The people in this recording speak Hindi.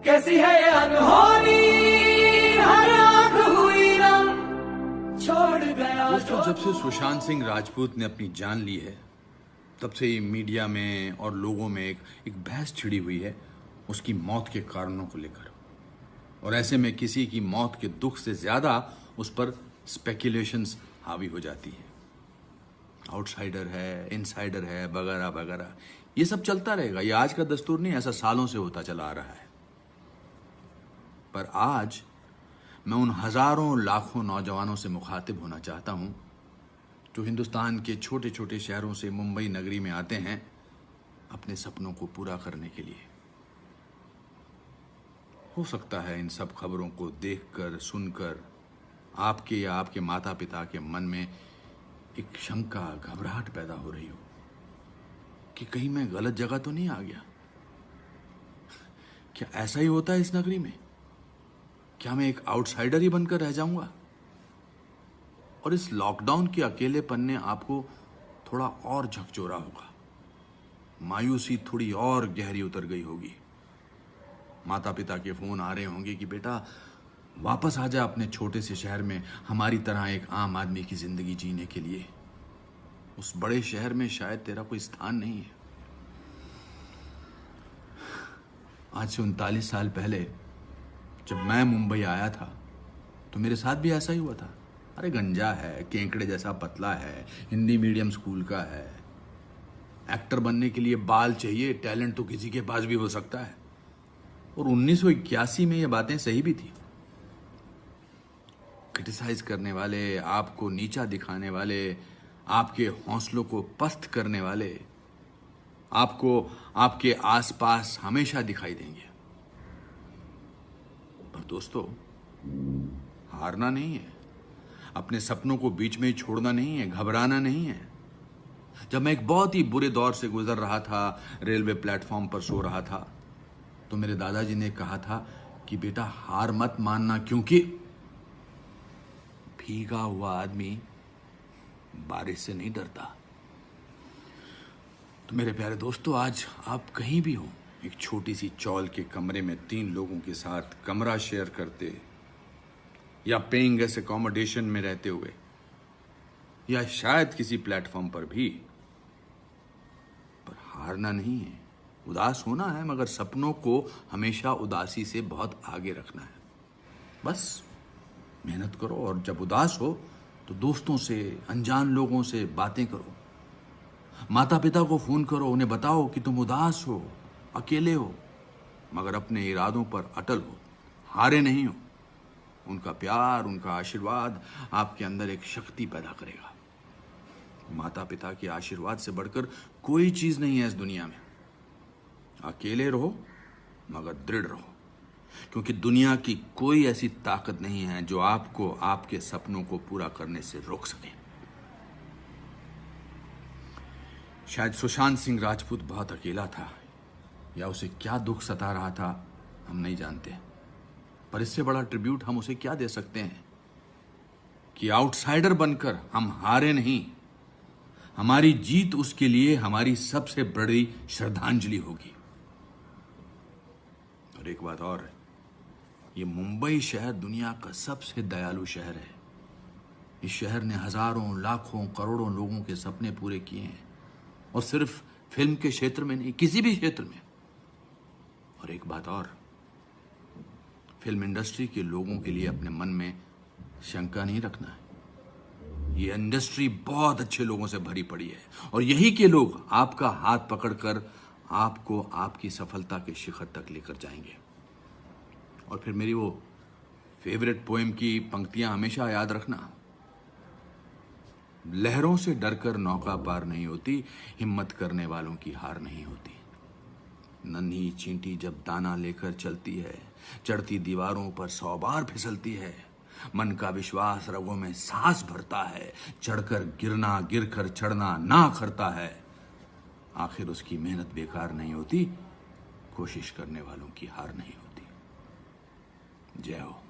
कैसी है ये अनहोनी, हर आंख हुई ना, छोड़ गया। दोस्तों, जब से सुशांत सिंह राजपूत ने अपनी जान ली है, तब से ही मीडिया में और लोगों में एक बहस छिड़ी हुई है उसकी मौत के कारणों को लेकर। और ऐसे में किसी की मौत के दुख से ज्यादा उस पर स्पेकुलेशंस हावी हो जाती है। आउटसाइडर है, इनसाइडर है, वगैरह वगैरह, ये सब चलता रहेगा। ये आज का दस्तूर नहीं, ऐसा सालों से होता चला आ रहा है। पर आज मैं उन हजारों लाखों नौजवानों से मुखातिब होना चाहता हूं जो हिंदुस्तान के छोटे छोटे शहरों से मुंबई नगरी में आते हैं अपने सपनों को पूरा करने के लिए। हो सकता है इन सब खबरों को देखकर, सुनकर आपके या आपके माता पिता के मन में एक शंका, घबराहट पैदा हो रही हो कि कहीं मैं गलत जगह तो नहीं आ गया। क्या ऐसा ही होता है इस नगरी में? क्या मैं एक आउटसाइडर ही बनकर रह जाऊंगा? और इस लॉकडाउन के अकेलेपन ने आपको थोड़ा और झकझोरा होगा, मायूसी थोड़ी और गहरी उतर गई होगी। माता पिता के फोन आ रहे होंगे कि बेटा वापस आ जा अपने छोटे से शहर में, हमारी तरह एक आम आदमी की जिंदगी जीने के लिए। उस बड़े शहर में शायद तेरा कोई स्थान नहीं है। आज से 39 साल पहले जब मैं मुंबई आया था तो मेरे साथ भी ऐसा ही हुआ था। अरे गंजा है, केंकड़े जैसा पतला है, हिंदी मीडियम स्कूल का है, एक्टर बनने के लिए बाल चाहिए, टैलेंट तो किसी के पास भी हो सकता है। और 1981 में ये बातें सही भी थी। क्रिटिसाइज करने वाले, आपको नीचा दिखाने वाले, आपके हौसलों को पस्त करने वाले आपको आपके आसपास हमेशा दिखाई देंगे। पर दोस्तों, हारना नहीं है, अपने सपनों को बीच में ही छोड़ना नहीं है, घबराना नहीं है। जब मैं एक बहुत ही बुरे दौर से गुजर रहा था, रेलवे प्लेटफॉर्म पर सो रहा था, तो मेरे दादाजी ने कहा था कि बेटा हार मत मानना, क्योंकि भीगा हुआ आदमी बारिश से नहीं डरता। तो मेरे प्यारे दोस्तों, आज आप कहीं भी हो, एक छोटी सी चौल के कमरे में 3 लोगों के साथ कमरा शेयर करते, या पेइंग गेस्ट अकोमोडेशन में रहते हुए, या शायद किसी प्लेटफॉर्म पर भी, पर हारना नहीं है। उदास होना है, मगर सपनों को हमेशा उदासी से बहुत आगे रखना है। बस मेहनत करो, और जब उदास हो तो दोस्तों से, अनजान लोगों से बातें करो, माता पिता को फोन करो, उन्हें बताओ कि तुम उदास हो, अकेले हो, मगर अपने इरादों पर अटल हो, हारे नहीं हो। उनका प्यार, उनका आशीर्वाद आपके अंदर एक शक्ति पैदा करेगा। माता पिता के आशीर्वाद से बढ़कर कोई चीज नहीं है इस दुनिया में। अकेले रहो मगर दृढ़ रहो, क्योंकि दुनिया की कोई ऐसी ताकत नहीं है जो आपको आपके सपनों को पूरा करने से रोक सके। शायद सुशांत सिंह राजपूत बहुत अकेला था, या उसे क्या दुख सता रहा था हम नहीं जानते, पर इससे बड़ा ट्रिब्यूट हम उसे क्या दे सकते हैं कि आउटसाइडर बनकर हम हारे नहीं। हमारी जीत उसके लिए हमारी सबसे बड़ी श्रद्धांजलि होगी। और एक बात और है, ये मुंबई शहर दुनिया का सबसे दयालु शहर है। इस शहर ने हजारों, लाखों, करोड़ों लोगों के सपने पूरे किए हैं, और सिर्फ फिल्म के क्षेत्र में नहीं, किसी भी क्षेत्र में। और एक बात और, फिल्म इंडस्ट्री के लोगों के लिए अपने मन में शंका नहीं रखना है। ये इंडस्ट्री बहुत अच्छे लोगों से भरी पड़ी है, और यही के लोग आपका हाथ पकड़कर आपको आपकी सफलता के शिखर तक लेकर जाएंगे। और फिर मेरी वो फेवरेट पोएम की पंक्तियां हमेशा याद रखना। लहरों से डरकर नौका पार नहीं होती, हिम्मत करने वालों की हार नहीं होती। नन्ही चींटी जब दाना लेकर चलती है, चढ़ती दीवारों पर 100 बार फिसलती है। मन का विश्वास रगों में सांस भरता है, चढ़कर गिरना, गिरकर चढ़ना ना करता है। आखिर उसकी मेहनत बेकार नहीं होती, कोशिश करने वालों की हार नहीं होती। जय हो।